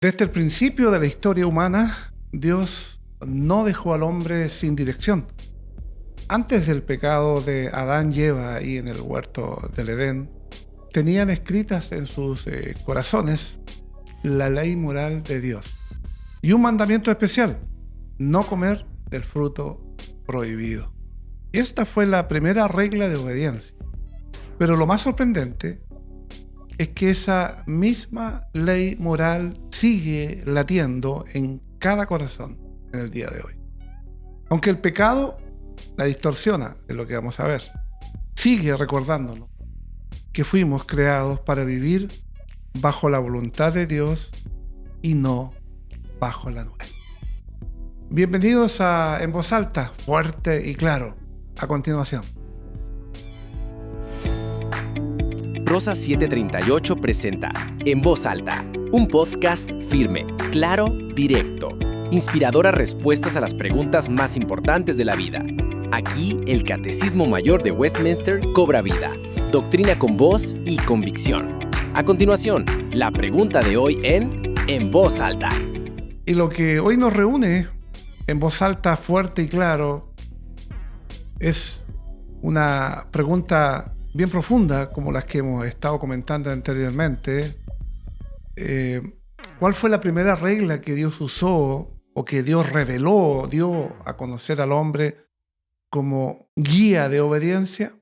Desde el principio de la historia humana, Dios no dejó al hombre sin dirección. Antes del pecado de Adán y Eva ahí en el huerto del Edén, tenían escritas en sus corazones la ley moral de Dios y un mandamiento especial: no comer del fruto prohibido. Esta fue la primera regla de obediencia. Pero lo más sorprendente es que esa misma ley moral sigue latiendo en cada corazón en el día de hoy. Aunque el pecado la distorsiona, es lo que vamos a ver, sigue recordándonos que fuimos creados para vivir bajo la voluntad de Dios y no bajo la nuestra. Bienvenidos a En Voz Alta, fuerte y claro. A continuación. Rosa 738 presenta En Voz Alta, un podcast firme, claro, directo, inspiradoras respuestas a las preguntas más importantes de la vida. Aquí el Catecismo Mayor de Westminster cobra vida, doctrina con voz y convicción. A continuación, la pregunta de hoy En Voz Alta. Y lo que hoy nos reúne en voz alta, fuerte y claro, es una pregunta bien profunda, como las que hemos estado comentando anteriormente. ¿Cuál fue la primera regla que Dios usó o que Dios reveló, dio a conocer al hombre como guía de obediencia?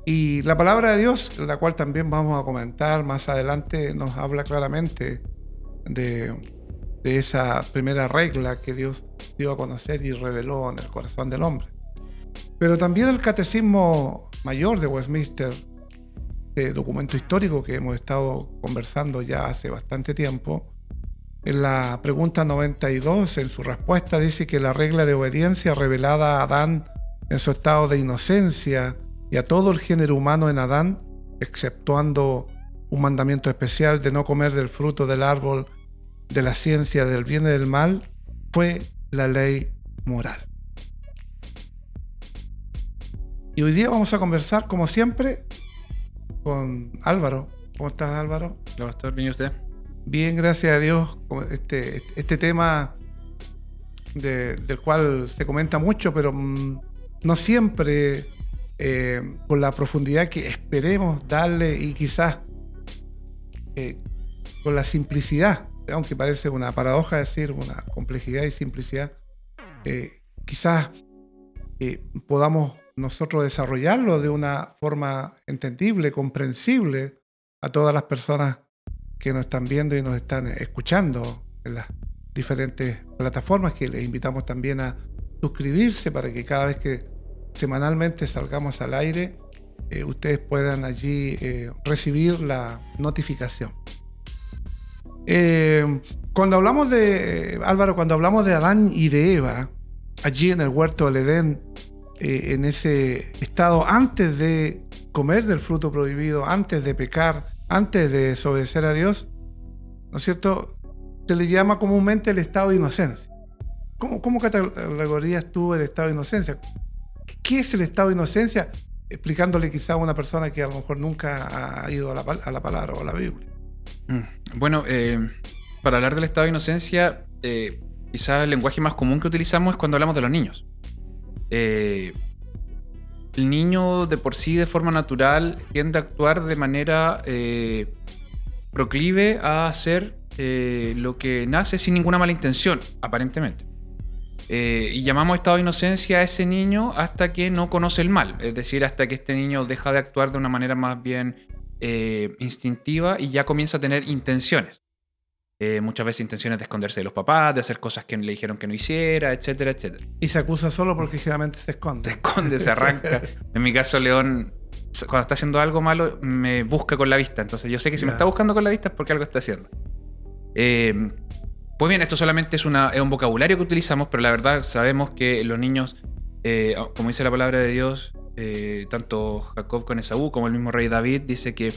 Y la palabra de Dios, la cual también vamos a comentar más adelante, nos habla claramente de esa primera regla que Dios dio a conocer y reveló en el corazón del hombre. Pero también el Catecismo Mayor de Westminster, documento histórico que hemos estado conversando ya hace bastante tiempo, en la pregunta 92, en su respuesta, dice que la regla de obediencia revelada a Adán en su estado de inocencia y a todo el género humano en Adán, exceptuando un mandamiento especial de no comer del fruto del árbol de la ciencia del bien y del mal, fue la ley moral. Y hoy día vamos a conversar, como siempre, con Álvaro. ¿Cómo estás, Álvaro? Hola, pastor. ¿Bien y usted? Bien, gracias a Dios. Este tema del cual se comenta mucho, pero no siempre con la profundidad que esperemos darle y quizás con la simplicidad, aunque parece una paradoja decir una complejidad y simplicidad, quizás podamos nosotros desarrollarlo de una forma entendible, comprensible a todas las personas que nos están viendo y nos están escuchando en las diferentes plataformas, que les invitamos también a suscribirse para que cada vez que semanalmente salgamos al aire, ustedes puedan allí recibir la notificación. Cuando hablamos de, Álvaro, cuando hablamos de Adán y de Eva, allí en el huerto del Edén, en ese estado antes de comer del fruto prohibido, antes de pecar, antes de desobedecer a Dios, ¿no es cierto?, se le llama comúnmente el estado de inocencia. ¿Cómo categorizarías tú el estado de inocencia? ¿Qué es el estado de inocencia? Explicándole quizá a una persona que a lo mejor nunca ha ido a la palabra o a la Biblia. Bueno, para hablar del estado de inocencia, quizá el lenguaje más común que utilizamos es cuando hablamos de los niños. El niño de por sí, de forma natural, tiende a actuar de manera proclive a hacer lo que nace sin ninguna mala intención, aparentemente. Y llamamos estado de inocencia a ese niño hasta que no conoce el mal, es decir, hasta que este niño deja de actuar de una manera más bien instintiva y ya comienza a tener intenciones. Muchas veces intenciones de esconderse de los papás, de hacer cosas que le dijeron que no hiciera, etcétera, etcétera. Y se acusa solo porque generalmente se esconde. Se esconde, se arranca. En mi caso, León, cuando está haciendo algo malo, me busca con la vista. Entonces yo sé que si me está buscando con la vista es porque algo está haciendo. Pues bien, esto solamente es un vocabulario que utilizamos, pero la verdad sabemos que los niños, como dice la palabra de Dios, tanto Jacob con Esaú como el mismo rey David, dice que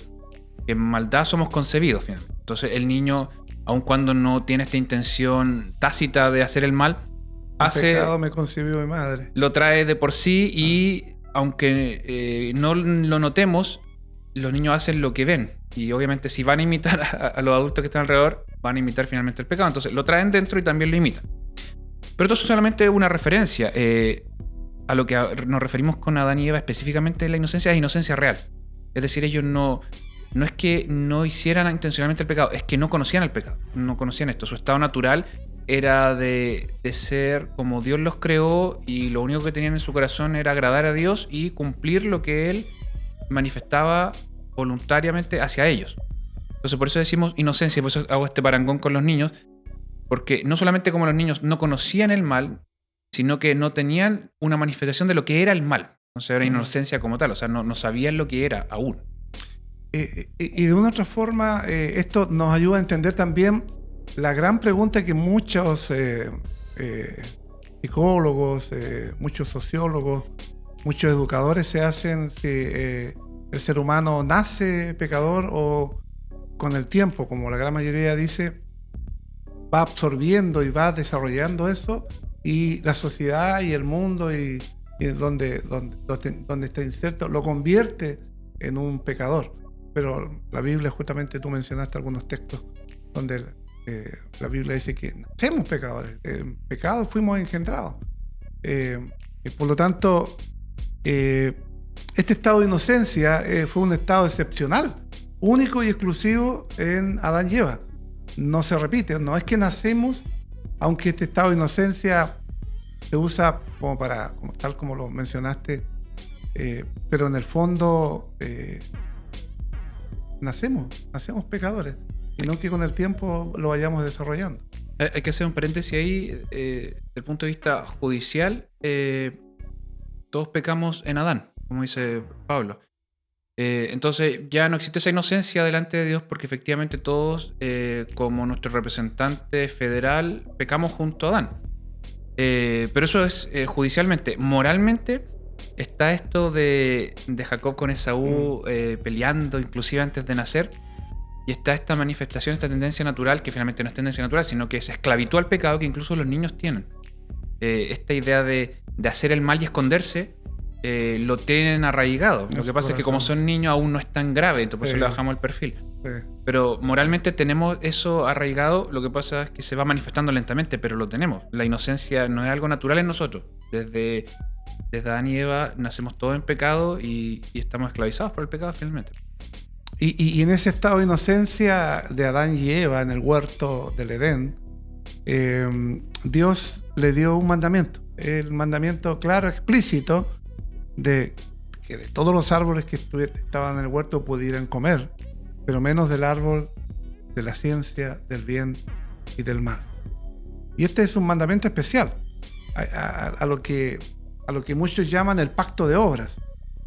en maldad somos concebidos finalmente. Entonces el niño, aun cuando no tiene esta intención tácita de hacer el mal, pecado me concibió mi madre. Lo trae de por sí y aunque no lo notemos, los niños hacen lo que ven Y obviamente si van a imitar a los adultos que están alrededor, van a imitar finalmente el pecado. Entonces lo traen dentro y también lo imitan. Pero esto es solamente una referencia. A lo que nos referimos con Adán y Eva específicamente en la inocencia, es inocencia real. Es decir, ellos no es que no hicieran intencionalmente el pecado, es que no conocían el pecado, no conocían esto. Su estado natural era de ser como Dios los creó, y lo único que tenían en su corazón era agradar a Dios y cumplir lo que Él manifestaba voluntariamente hacia ellos. Entonces por eso decimos inocencia, por eso hago este parangón con los niños, porque no solamente como los niños no conocían el mal, sino que no tenían una manifestación de lo que era el mal. Entonces era inocencia como tal, o sea, no sabían lo que era aún. Y de una otra forma, esto nos ayuda a entender también la gran pregunta que muchos psicólogos, muchos sociólogos, muchos educadores se hacen: si el ser humano nace pecador o con el tiempo, como la gran mayoría dice, va absorbiendo y va desarrollando eso, y la sociedad y el mundo y donde está inserto lo convierte en un pecador. Pero la Biblia, justamente tú mencionaste algunos textos donde la Biblia dice que somos pecadores, en pecado fuimos engendrados. Y por lo tanto, este estado de inocencia fue un estado excepcional, único y exclusivo en Adán y Eva. No se repite, no es que nacemos, aunque este estado de inocencia se usa tal como lo mencionaste, pero en el fondo nacemos pecadores, y no que con el tiempo lo vayamos desarrollando. Hay que hacer un paréntesis ahí. Desde el punto de vista judicial, todos pecamos en Adán, como dice Pablo. Entonces ya no existe esa inocencia delante de Dios, porque efectivamente todos, como nuestro representante federal, pecamos junto a Adán. Pero eso es judicialmente. Moralmente está esto de Jacob con Esaú peleando inclusive antes de nacer, y está esta manifestación, esta tendencia natural, que finalmente no es tendencia natural, sino que es esclavitud al pecado que incluso los niños tienen. Esta idea de hacer el mal y esconderse, lo tienen arraigado. Lo que pasa es que como son niños aún no es tan grave, entonces por eso le bajamos el perfil. Pero moralmente tenemos eso arraigado. Lo que pasa es que se va manifestando lentamente, pero lo tenemos. La inocencia no es algo natural en nosotros. Desde Adán y Eva nacemos todos en pecado y estamos esclavizados por el pecado finalmente. Y en ese estado de inocencia de Adán y Eva en el huerto del Edén, Dios le dio un mandamiento. El mandamiento claro, explícito, de que de todos los árboles que estaban en el huerto pudieran comer, pero menos del árbol de la ciencia del bien y del mal. Y este es un mandamiento especial a lo que muchos llaman el pacto de obras,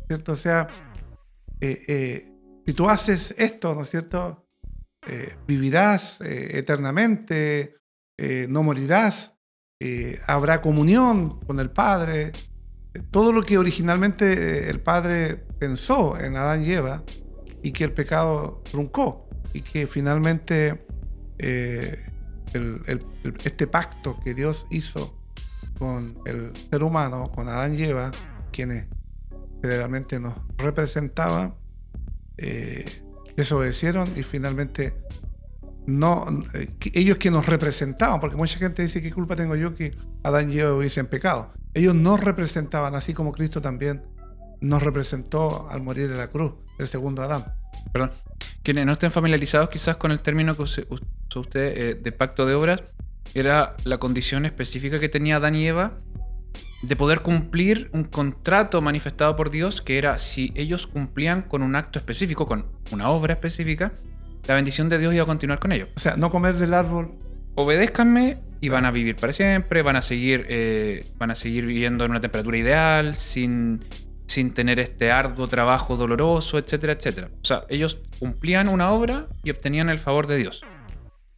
¿cierto? O sea, si tú haces esto, ¿no es cierto?, vivirás eternamente, no morirás, habrá comunión con el Padre. Todo lo que originalmente el Padre pensó en Adán y Eva, y que el pecado truncó, y que finalmente este pacto que Dios hizo con el ser humano, con Adán y Eva, quienes generalmente nos representaban, desobedecieron, y finalmente ellos que nos representaban, porque mucha gente dice: ¿qué culpa tengo yo que Adán y Eva hubiesen pecado? Ellos nos representaban, así como Cristo también nos representó al morir en la cruz, el segundo Adán. Perdón. Quienes no estén familiarizados quizás con el término que usó usted de pacto de obras, era la condición específica que tenía Adán y Eva de poder cumplir un contrato manifestado por Dios, que era: si ellos cumplían con un acto específico, con una obra específica, la bendición de Dios iba a continuar con ellos. O sea, no comer del árbol. Obedézcanme y van a vivir para siempre, van a seguir viviendo en una temperatura ideal, sin tener este arduo trabajo doloroso, etcétera, etcétera. O sea, ellos cumplían una obra y obtenían el favor de Dios.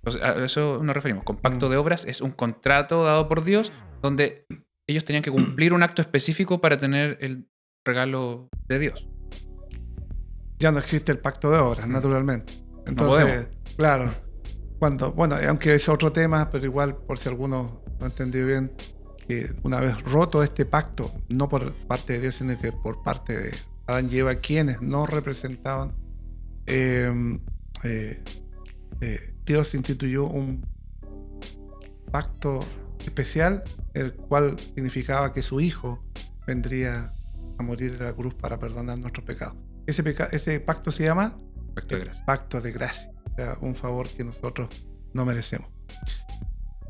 Entonces, a eso nos referimos. Con pacto de obras es un contrato dado por Dios donde ellos tenían que cumplir un acto específico para tener el regalo de Dios. Ya no existe el pacto de obras, naturalmente. Entonces, no, claro, aunque es otro tema, pero igual, por si alguno no entendió bien, que una vez roto este pacto, no por parte de Dios, sino que por parte de Adán y Eva, quienes nos representaban, Dios instituyó un pacto especial, el cual significaba que su Hijo vendría a morir en la cruz para perdonar nuestros pecados. Ese pacto se llama Pacto de gracia. Pacto de gracia, o sea, un favor que nosotros no merecemos.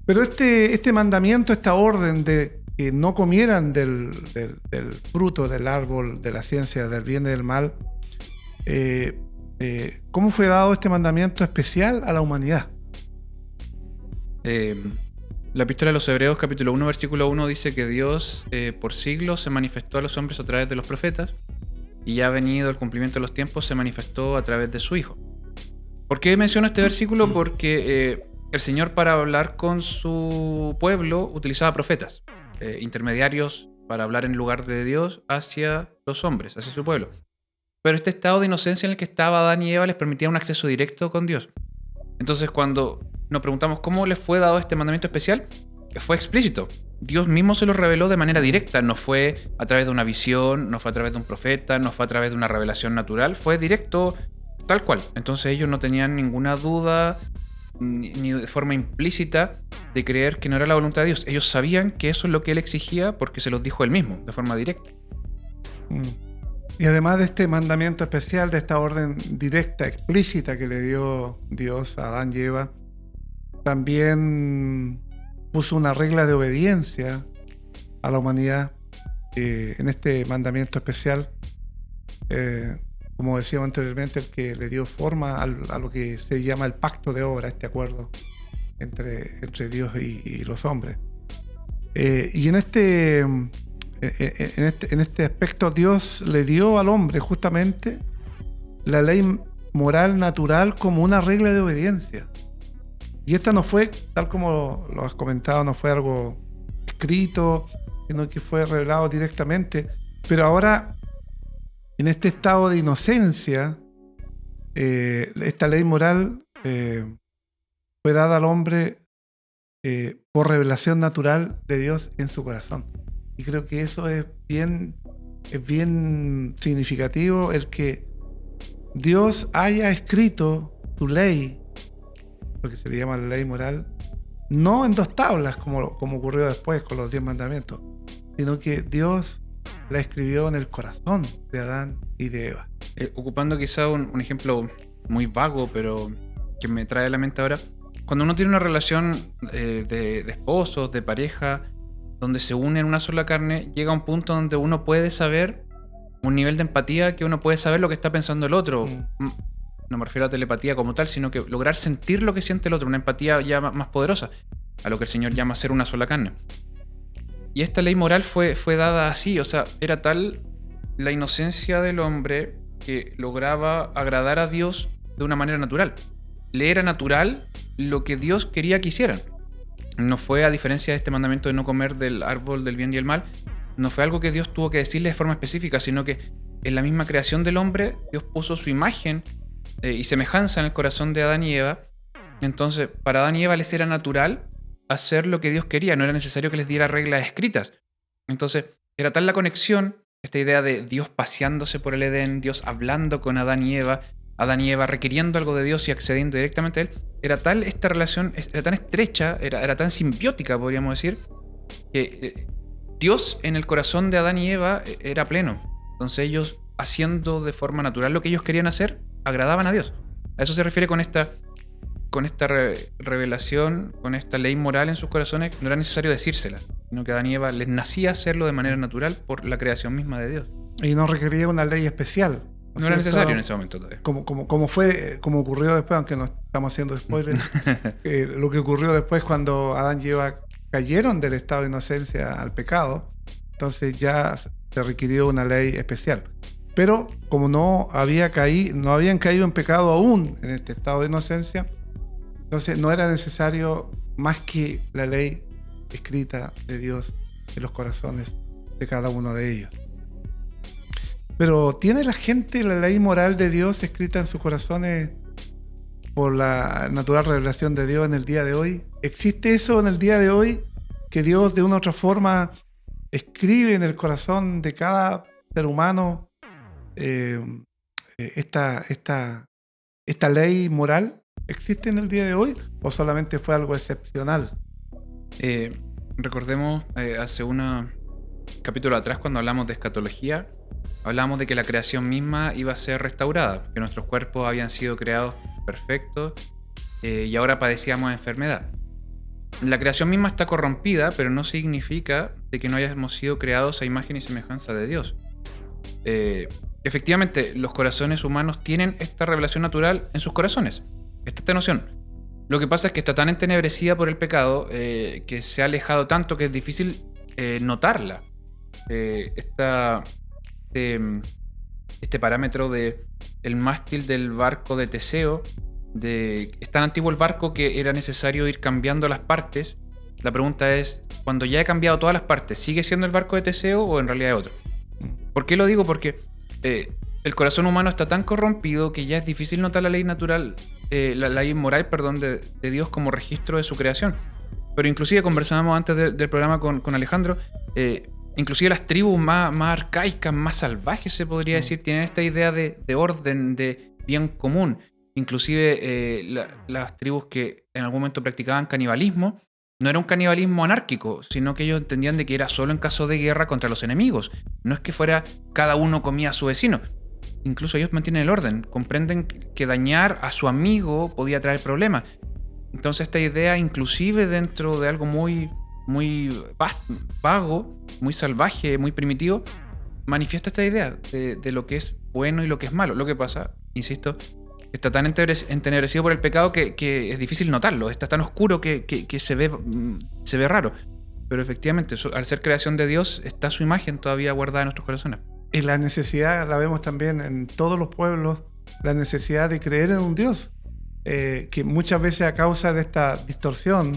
Pero este mandamiento, esta orden de que no comieran del fruto del árbol de la ciencia del bien y del mal, ¿cómo fue dado este mandamiento especial a la humanidad? La epístola de los Hebreos, capítulo 1, versículo 1, dice que Dios por siglos se manifestó a los hombres a través de los profetas, y ya ha venido el cumplimiento de los tiempos, se manifestó a través de su Hijo. ¿Por qué menciono este versículo? Porque el Señor, para hablar con su pueblo, utilizaba profetas, intermediarios para hablar en lugar de Dios hacia los hombres, hacia su pueblo. Pero este estado de inocencia en el que estaba Adán y Eva les permitía un acceso directo con Dios. Entonces, cuando nos preguntamos cómo les fue dado este mandamiento especial, fue explícito. Dios mismo se lo reveló de manera directa. No fue a través de una visión, no fue a través de un profeta, no fue a través de una revelación natural. Fue directo, tal cual. Entonces ellos no tenían ninguna duda, ni de forma implícita, de creer que no era la voluntad de Dios. Ellos sabían que eso es lo que Él exigía porque se los dijo Él mismo, de forma directa. Y además de este mandamiento especial, de esta orden directa, explícita que le dio Dios a Adán y Eva, también puso una regla de obediencia a la humanidad en este mandamiento especial, como decíamos anteriormente, el que le dio forma a lo que se llama el pacto de obra, este acuerdo entre Dios y los hombres. Y en este aspecto Dios le dio al hombre justamente la ley moral natural como una regla de obediencia. Y esta no fue, tal como lo has comentado, no fue algo escrito, sino que fue revelado directamente. Pero ahora, en este estado de inocencia, esta ley moral fue dada al hombre por revelación natural de Dios en su corazón. Y creo que eso es bien significativo, el que Dios haya escrito su ley, lo que se le llama la ley moral, no en 2 tablas como ocurrió después con los 10 mandamientos, sino que Dios la escribió en el corazón de Adán y de Eva. Ocupando quizá un ejemplo muy vago, pero que me trae a la mente ahora, cuando uno tiene una relación de esposos, de pareja, donde se unen en una sola carne, llega a un punto donde uno puede saber, un nivel de empatía, que uno puede saber lo que está pensando el otro. No me refiero a telepatía como tal, sino que lograr sentir lo que siente el otro, una empatía ya más poderosa, a lo que el Señor llama ser una sola carne. Y esta ley moral fue dada así, o sea, era tal la inocencia del hombre que lograba agradar a Dios de una manera natural. Le era natural lo que Dios quería que hicieran. No fue, a diferencia de este mandamiento de no comer del árbol del bien y el mal, no fue algo que Dios tuvo que decirle de forma específica, sino que en la misma creación del hombre, Dios puso su imagen y semejanza en el corazón de Adán y Eva. Entonces, para Adán y Eva les era natural hacer lo que Dios quería, no era necesario que les diera reglas escritas. Entonces, era tal la conexión, esta idea de Dios paseándose por el Edén, Dios hablando con Adán y Eva requiriendo algo de Dios y accediendo directamente a Él. Era tal esta relación, era tan estrecha, era tan simbiótica, podríamos decir, que Dios en el corazón de Adán y Eva era pleno. Entonces ellos, haciendo de forma natural lo que ellos querían hacer, agradaban a Dios. A eso se refiere con esta revelación, con esta ley moral en sus corazones. No era necesario decírsela, sino que a Adán y Eva les nacía hacerlo de manera natural por la creación misma de Dios. Y no requería una ley especial. No era necesario en ese momento todavía. Como ocurrió después, aunque no estamos haciendo spoilers, lo que ocurrió después cuando Adán y Eva cayeron del estado de inocencia al pecado, entonces ya se requirió una ley especial. Pero como no habían caído en pecado aún en este estado de inocencia, entonces no era necesario más que la ley escrita de Dios en los corazones de cada uno de ellos. Pero ¿tiene la gente la ley moral de Dios escrita en sus corazones por la natural revelación de Dios en el día de hoy? ¿Existe eso en el día de hoy? Que Dios de una u otra forma escribe en el corazón de cada ser humano esta ¿Esta ley moral existe en el día de hoy o solamente fue algo excepcional? Recordemos hace un capítulo atrás, cuando hablamos de escatología, hablamos de que la creación misma iba a ser restaurada, que nuestros cuerpos habían sido creados perfectos y ahora padecíamos enfermedad. La creación misma está corrompida, pero no significa de que no hayamos sido creados a imagen y semejanza de Dios. Efectivamente, los corazones humanos tienen esta revelación natural en sus corazones. Está esta noción. Lo que pasa es que está tan entenebrecida por el pecado que se ha alejado tanto que es difícil notarla. Este parámetro de el mástil del barco de Teseo, es tan antiguo el barco que era necesario ir cambiando las partes. La pregunta es, cuando ya he cambiado todas las partes, ¿sigue siendo el barco de Teseo o en realidad es otro? ¿Por qué lo digo? Porque el corazón humano está tan corrompido que ya es difícil notar la ley natural, la ley moral, de Dios como registro de su creación. Pero inclusive conversábamos antes del programa con Alejandro, inclusive las tribus más arcaicas, más salvajes se podría decir, tienen esta idea de orden, de bien común. Inclusive las tribus que en algún momento practicaban canibalismo, no era un canibalismo anárquico, sino que ellos entendían de que era solo en caso de guerra contra los enemigos. No es que fuera cada uno comía a su vecino. Incluso ellos mantienen el orden, comprenden que dañar a su amigo podía traer problemas. Entonces esta idea, inclusive dentro de algo muy vago, muy salvaje, muy primitivo, manifiesta esta idea de lo que es bueno y lo que es malo. Lo que pasa, insisto, está tan entenebrecido por el pecado que es difícil notarlo. Está tan oscuro que se ve raro. Pero efectivamente, al ser creación de Dios, está su imagen todavía guardada en nuestros corazones. Y la necesidad, la vemos también en todos los pueblos, la necesidad de creer en un Dios, que muchas veces a causa de esta distorsión,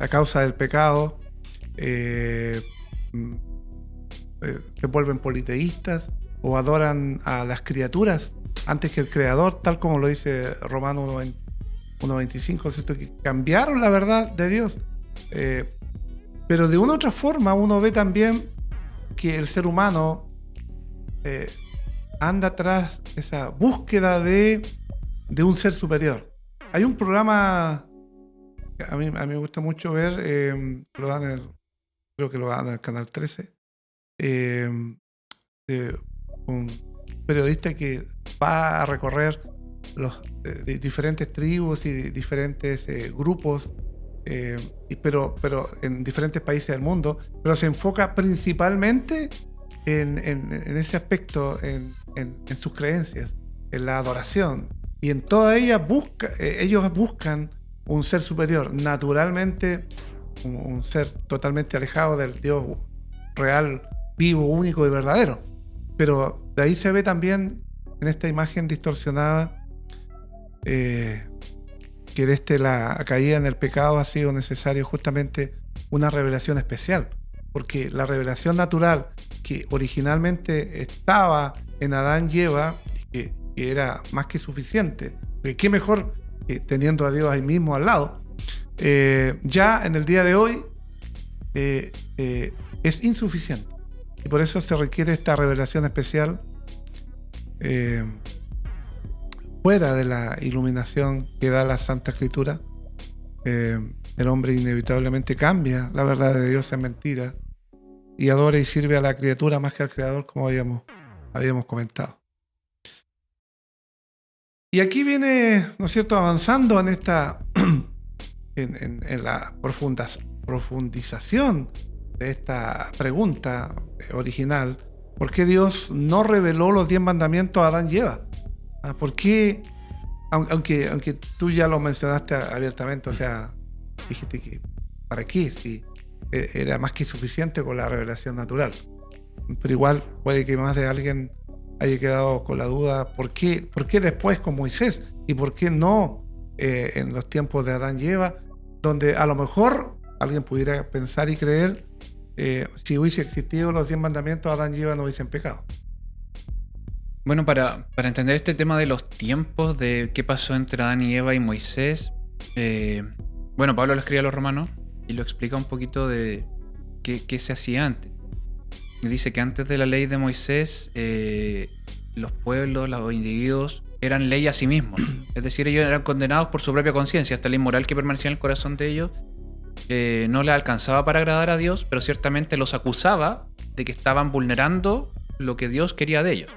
a causa del pecado, se vuelven politeístas o adoran a las criaturas antes que el Creador, tal como lo dice Romanos 1.25, ¿cierto? Que cambiaron la verdad de Dios. Pero de una u otra forma uno ve también que el ser humano anda tras esa búsqueda de un ser superior. Hay un programa que a mí me gusta mucho ver, creo que lo dan en el Canal 13, de un periodista que va a recorrer de diferentes tribus y diferentes grupos, pero en diferentes países del mundo, pero se enfoca principalmente en ese aspecto, en sus creencias, en la adoración, y en todas ellas ellos buscan un ser superior, naturalmente un ser totalmente alejado del Dios real, vivo, único y verdadero. Pero de ahí se ve también en esta imagen distorsionada que desde la caída en el pecado ha sido necesario justamente una revelación especial, porque la revelación natural que originalmente estaba en Adán y Eva, que era más que suficiente, porque qué mejor que teniendo a Dios ahí mismo al lado, ya en el día de hoy es insuficiente, y por eso se requiere esta revelación especial fuera de la iluminación que da la Santa Escritura. El hombre inevitablemente cambia la verdad de Dios en mentira y adora y sirve a la criatura más que al Creador, como habíamos comentado. Y aquí viene, ¿no es cierto?, avanzando en esta en la profundización de esta pregunta original: ¿por qué Dios no reveló los 10 mandamientos a Adán y Eva? ¿Por qué? Aunque tú ya lo mencionaste abiertamente, o sea, dijiste que ¿para qué? Si era más que suficiente con la revelación natural. Pero igual puede que más de alguien haya quedado con la duda: ¿por qué después con Moisés? ¿Y por qué no en los tiempos de Adán y Eva? Donde a lo mejor alguien pudiera pensar y creer, si hubiese existido los 10 mandamientos, Adán y Eva no hubiesen pecado. Bueno, para entender este tema de los tiempos, de qué pasó entre Adán y Eva y Moisés, bueno, Pablo lo escribe a los romanos y lo explica un poquito de qué se hacía antes. Dice que antes de la ley de Moisés, los pueblos, los individuos eran ley a sí mismos. Es decir, ellos eran condenados por su propia conciencia. Esta ley moral que permanecía en el corazón de ellos no les alcanzaba para agradar a Dios, pero ciertamente los acusaba de que estaban vulnerando lo que Dios quería de ellos.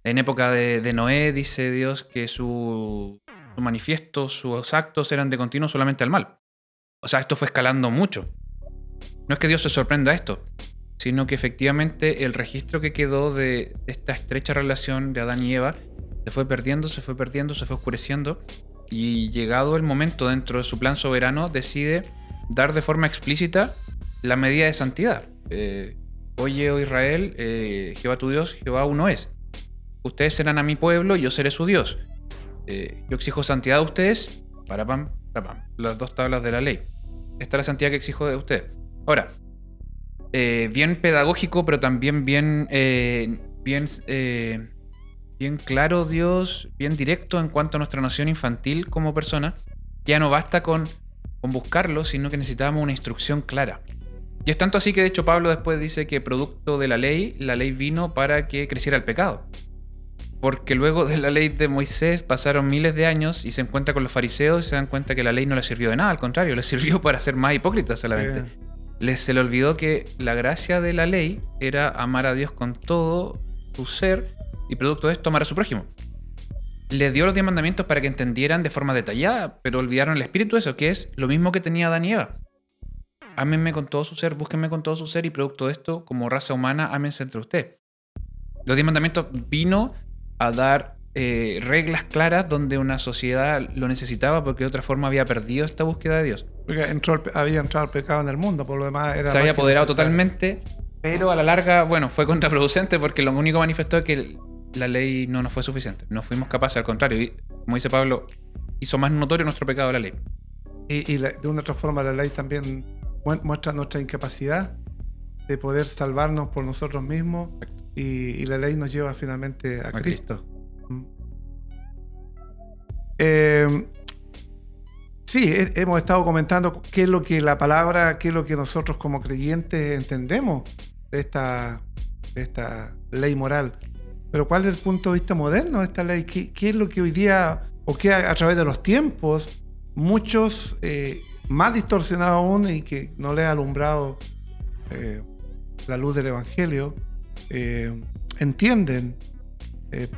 En época de Noé dice Dios que su manifiesto, sus actos eran de continuo solamente al mal. O sea, esto fue escalando mucho. No es que Dios se sorprenda a esto, sino que efectivamente el registro que quedó de esta estrecha relación de Adán y Eva se fue perdiendo, se fue oscureciendo, y llegado el momento dentro de su plan soberano decide dar de forma explícita la medida de santidad. Oye, oh Israel, Jehová tu Dios, Jehová uno es. Ustedes serán a mi pueblo y yo seré su Dios. Yo exijo santidad de ustedes, para pam, las 2 tablas de la ley. Esta es la santidad que exijo de ustedes. Ahora, bien pedagógico, pero también bien claro Dios, bien directo en cuanto a nuestra noción infantil como persona. Ya no basta con buscarlo, sino que necesitábamos una instrucción clara. Y es tanto así que de hecho Pablo después dice que producto de la ley vino para que creciera el pecado. Porque luego de la ley de Moisés pasaron miles de años y se encuentra con los fariseos y se dan cuenta que la ley no les sirvió de nada, al contrario, les sirvió para ser más hipócritas solamente. Se le olvidó que la gracia de la ley era amar a Dios con todo tu ser y producto de esto amar a su prójimo. Les dio los 10 mandamientos para que entendieran de forma detallada, pero olvidaron el espíritu de eso, que es lo mismo que tenía Adán y Eva. Ámenme con todo su ser, búsquenme con todo su ser y producto de esto, como raza humana, ámense entre ustedes. Los 10 mandamientos vino a dar reglas claras donde una sociedad lo necesitaba porque de otra forma había perdido esta búsqueda de Dios. Porque había entrado el pecado en el mundo, por lo demás era... Se había apoderado totalmente, pero a la larga, bueno, fue contraproducente porque lo único manifestó es que la ley no nos fue suficiente. No fuimos capaces, al contrario. Y, como dice Pablo, hizo más notorio nuestro pecado la ley. Y de una otra forma la ley también muestra nuestra incapacidad de poder salvarnos por nosotros mismos. Y la ley nos lleva finalmente a Cristo. Sí, hemos estado comentando qué es lo que la palabra, qué es lo que nosotros como creyentes entendemos de esta ley moral. Pero ¿cuál es el punto de vista moderno de esta ley? ¿Qué es lo que hoy día, o qué a través de los tiempos, muchos más distorsionados aún y que no les ha alumbrado la luz del Evangelio, entienden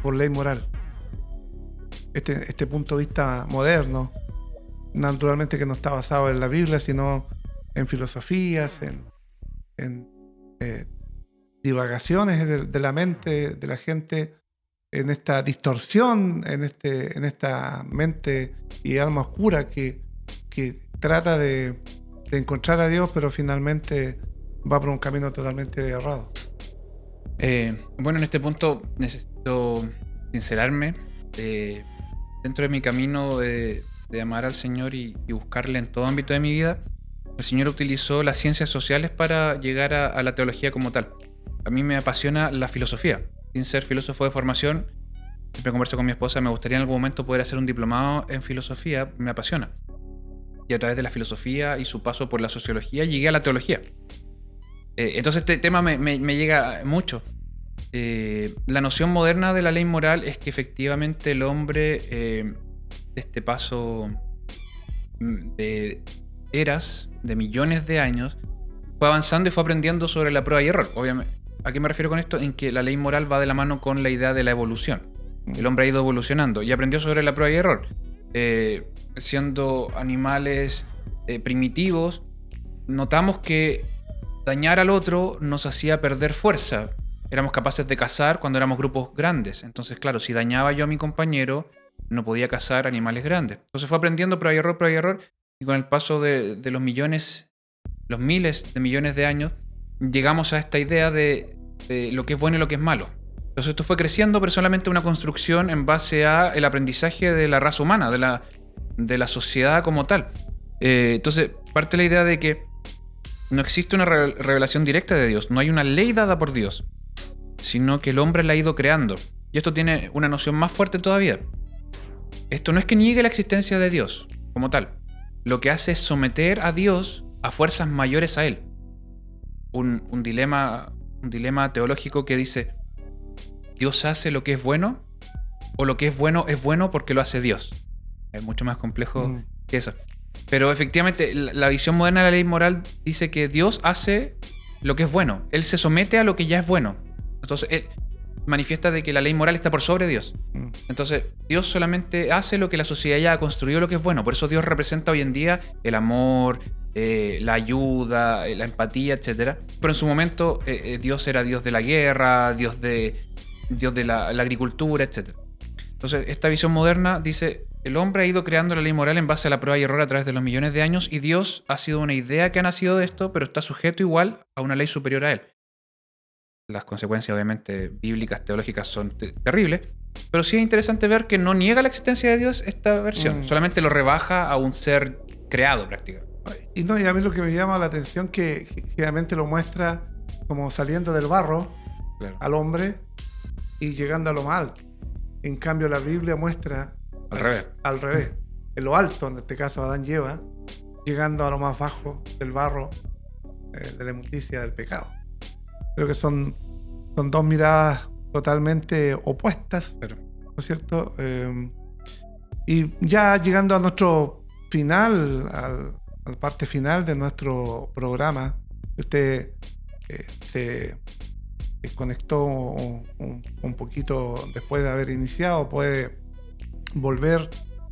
por ley moral? Este punto de vista moderno, naturalmente que no está basado en la Biblia, sino en filosofías, en divagaciones de la mente de la gente, en esta distorsión, en esta mente y alma oscura que trata de encontrar a Dios, pero finalmente va por un camino totalmente errado. Bueno, en este punto necesito sincerarme. Dentro de mi camino de amar al Señor y buscarle en todo ámbito de mi vida, el Señor utilizó las ciencias sociales para llegar a la teología como tal. A mí me apasiona la filosofía. Sin ser filósofo de formación, siempre converso con mi esposa, me gustaría en algún momento poder hacer un diplomado en filosofía, me apasiona. Y a través de la filosofía y su paso por la sociología, llegué a la teología. Entonces este tema me llega mucho. La noción moderna de la ley moral es que efectivamente el hombre, este paso de eras, de millones de años, fue avanzando y fue aprendiendo sobre la prueba y error. Obviamente, ¿a qué me refiero con esto? En que la ley moral va de la mano con la idea de la evolución. El hombre ha ido evolucionando y aprendió sobre la prueba y error. Siendo animales primitivos, notamos que dañar al otro nos hacía perder fuerza. Éramos capaces de cazar cuando éramos grupos grandes. Entonces, claro, si dañaba yo a mi compañero, no podía cazar animales grandes. Entonces fue aprendiendo prueba y error. Y con el paso de los millones, los miles de millones de años, llegamos a esta idea de lo que es bueno y lo que es malo. Entonces esto fue creciendo, pero solamente una construcción en base a el aprendizaje de la raza humana, de la sociedad como tal. Entonces parte la idea de que no existe una revelación directa de Dios, no hay una ley dada por Dios, sino que el hombre la ha ido creando. Y esto tiene una noción más fuerte todavía. Esto no es que niegue la existencia de Dios como tal. Lo que hace es someter a Dios a fuerzas mayores a él. Un dilema teológico que dice: Dios hace lo que es bueno o lo que es bueno porque lo hace Dios. Es mucho más complejo que eso. Pero efectivamente, la visión moderna de la ley moral dice que Dios hace lo que es bueno. Él se somete a lo que ya es bueno. Entonces, él manifiesta de que la ley moral está por sobre Dios. Entonces, Dios solamente hace lo que la sociedad ya ha construido, lo que es bueno. Por eso Dios representa hoy en día el amor, la ayuda, la empatía, etc. Pero en su momento, Dios era Dios de la guerra, Dios de la agricultura, etc. Entonces, esta visión moderna dice: el hombre ha ido creando la ley moral en base a la prueba y error a través de los millones de años, y Dios ha sido una idea que ha nacido de esto, pero está sujeto igual a una ley superior a él. Las consecuencias, obviamente, bíblicas, teológicas son terribles, pero sí es interesante ver que no niega la existencia de Dios esta versión, solamente lo rebaja a un ser creado prácticamente. Y a mí lo que me llama la atención que generalmente lo muestra como saliendo del barro, claro, al hombre y llegando a lo más alto. En cambio, la Biblia muestra al revés, en lo alto, en este caso Adán y Eva, llegando a lo más bajo del barro, de la inmundicia del pecado. Creo que son dos miradas totalmente opuestas, claro, ¿no es cierto? Y ya llegando a nuestro final, a la parte final de nuestro programa, usted se conectó un poquito después de haber iniciado, puede volver,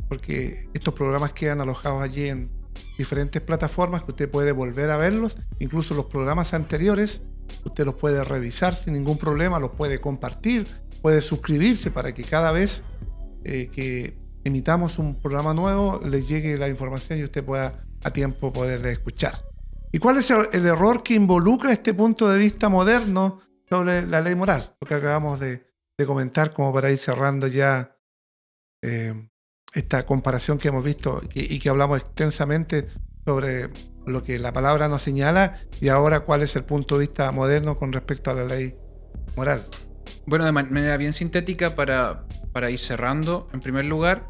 porque estos programas quedan alojados allí en diferentes plataformas que usted puede volver a verlos, incluso los programas anteriores usted los puede revisar sin ningún problema, los puede compartir, puede suscribirse para que cada vez que emitamos un programa nuevo les llegue la información y usted pueda a tiempo poderle escuchar. ¿Y cuál es el error que involucra este punto de vista moderno sobre la ley moral? Lo que acabamos de comentar, como para ir cerrando ya esta comparación que hemos visto y que hablamos extensamente sobre lo que la palabra nos señala, y ahora cuál es el punto de vista moderno con respecto a la ley moral. Bueno, de manera bien sintética, para ir cerrando, en primer lugar,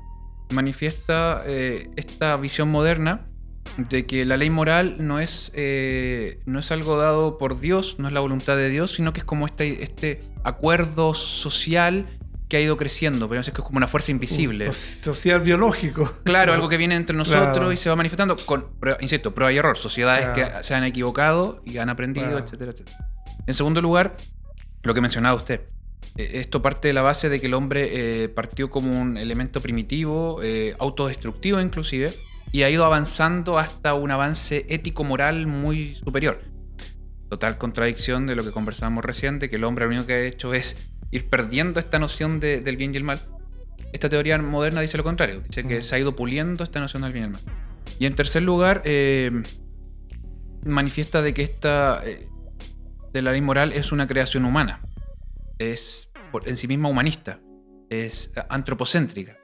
manifiesta esta visión moderna de que la ley moral no es algo dado por Dios, no es la voluntad de Dios, sino que es como este acuerdo social que ha ido creciendo, pero es que es como una fuerza invisible. Social biológico. Claro, algo que viene entre nosotros, claro, y se va manifestando con, insisto, prueba y error. Sociedades, claro, que se han equivocado y han aprendido, claro, etcétera, etcétera. En segundo lugar, lo que mencionaba usted. Esto parte de la base de que el hombre partió como un elemento primitivo, autodestructivo inclusive, y ha ido avanzando hasta un avance ético-moral muy superior. Total contradicción de lo que conversábamos recién, de que el hombre lo único que ha hecho es ir perdiendo esta noción del bien y el mal. Esta teoría moderna dice lo contrario, dice que se ha ido puliendo esta noción del bien y el mal. Y en tercer lugar, manifiesta de que esta de la ley moral es una creación humana, es en sí misma humanista, es antropocéntrica.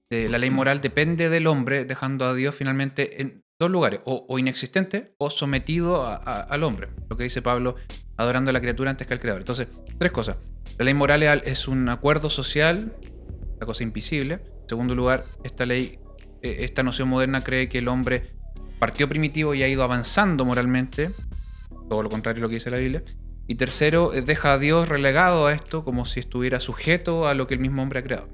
La ley moral depende del hombre, dejando a Dios finalmente en dos lugares, o inexistente o sometido al hombre. Lo que dice Pablo, adorando a la criatura antes que al creador. Entonces, tres cosas. La ley moral es un acuerdo social, una cosa invisible. En segundo lugar, esta noción moderna cree que el hombre partió primitivo y ha ido avanzando moralmente, todo lo contrario a lo que dice la Biblia. Y tercero, deja a Dios relegado a esto como si estuviera sujeto a lo que el mismo hombre ha creado.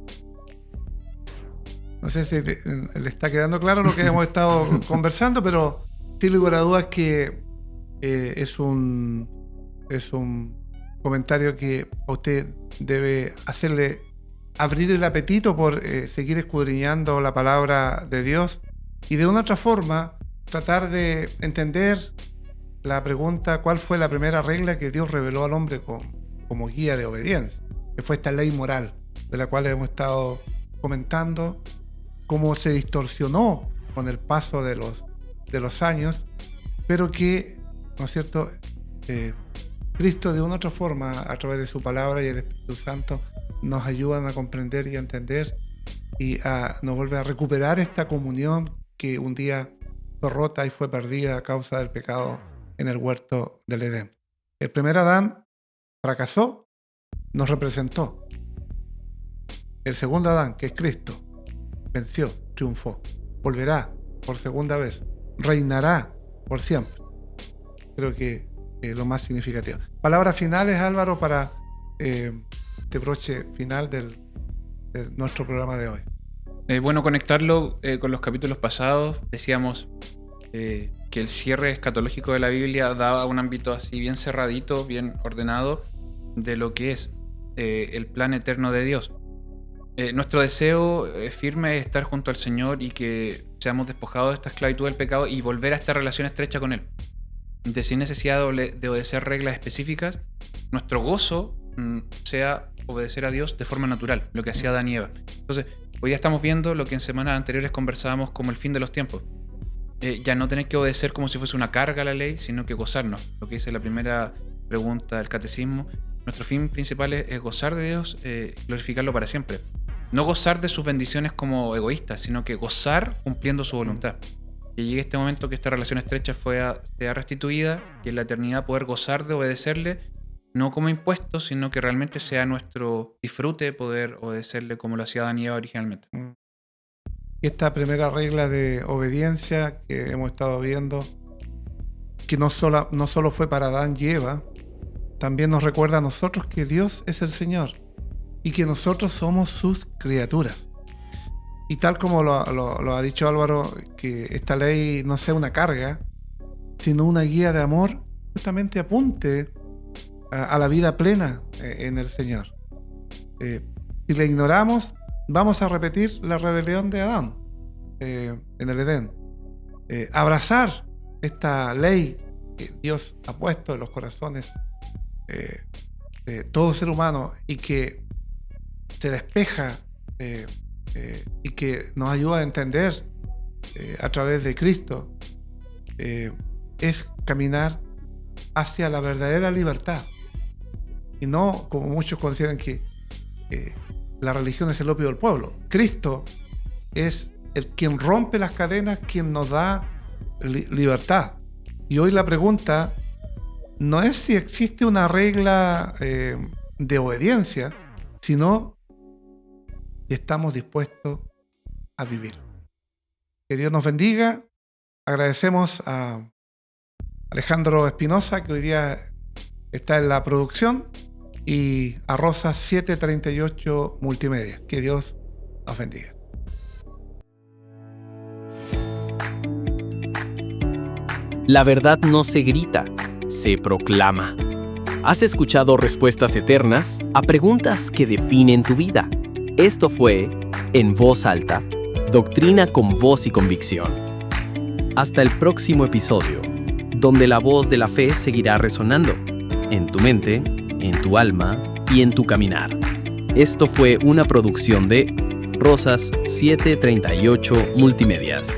No sé si le está quedando claro lo que hemos estado conversando, pero sin lugar a dudas que es un comentario que a usted debe hacerle abrir el apetito por seguir escudriñando la palabra de Dios y de una otra forma tratar de entender la pregunta: ¿cuál fue la primera regla que Dios reveló al hombre como guía de obediencia? Que fue esta ley moral de la cual hemos estado comentando, cómo se distorsionó con el paso de los años, pero que, ¿no es cierto?, Cristo de una otra forma, a través de su palabra y el Espíritu Santo, nos ayudan a comprender y a entender y nos vuelve a recuperar esta comunión que un día fue rota y fue perdida a causa del pecado en el huerto del Edén. El primer Adán fracasó, nos representó. El segundo Adán, que es Cristo, venció, triunfó, volverá por segunda vez, reinará por siempre. Creo que es lo más significativo. Palabras finales, Álvaro, para este broche final de nuestro programa de hoy. Bueno, conectarlo con los capítulos pasados. Decíamos que el cierre escatológico de la Biblia daba un ámbito así bien cerradito, bien ordenado de lo que es el plan eterno de Dios. Nuestro deseo firme es estar junto al Señor y que seamos despojados de esta esclavitud del pecado y volver a esta relación estrecha con Él. De sin necesidad de obedecer reglas específicas, nuestro gozo sea obedecer a Dios de forma natural, lo que hacía Adán y Eva. Entonces, hoy ya estamos viendo lo que en semanas anteriores conversábamos como el fin de los tiempos. Ya no tener que obedecer como si fuese una carga a la ley, sino que gozarnos. Lo que dice la primera pregunta del catecismo. Nuestro fin principal es gozar de Dios, glorificarlo para siempre. No gozar de sus bendiciones como egoístas, sino que gozar cumpliendo su voluntad. Que llegue este momento que esta relación estrecha sea restituida y en la eternidad poder gozar de obedecerle, no como impuesto, sino que realmente sea nuestro disfrute poder obedecerle como lo hacía Adán y Eva originalmente. Esta primera regla de obediencia que hemos estado viendo, que no solo fue para Adán y Eva, también nos recuerda a nosotros que Dios es el Señor y que nosotros somos sus criaturas. Y tal como lo ha dicho Álvaro, que esta ley no sea una carga, sino una guía de amor, justamente apunte a la vida plena en el Señor. Si la ignoramos, vamos a repetir la rebelión de Adán en el Edén. Abrazar esta ley que Dios ha puesto en los corazones de todo ser humano y que se despeja y que nos ayuda a entender a través de Cristo, es caminar hacia la verdadera libertad y no como muchos consideran que la religión es el opio del pueblo. Cristo es quien rompe las cadenas, quien nos da libertad. Y hoy la pregunta no es si existe una regla de obediencia, sino si estamos dispuestos a vivir. Que Dios nos bendiga. Agradecemos a Alejandro Espinosa, que hoy día está en la producción, y a Rosa 738 Multimedia. Que Dios nos bendiga. La verdad no se grita, se proclama. ¿Has escuchado respuestas eternas a preguntas que definen tu vida? Esto fue En Voz Alta, doctrina con voz y convicción. Hasta el próximo episodio, donde la voz de la fe seguirá resonando en tu mente, en tu alma y en tu caminar. Esto fue una producción de Rosas 738 Multimedias.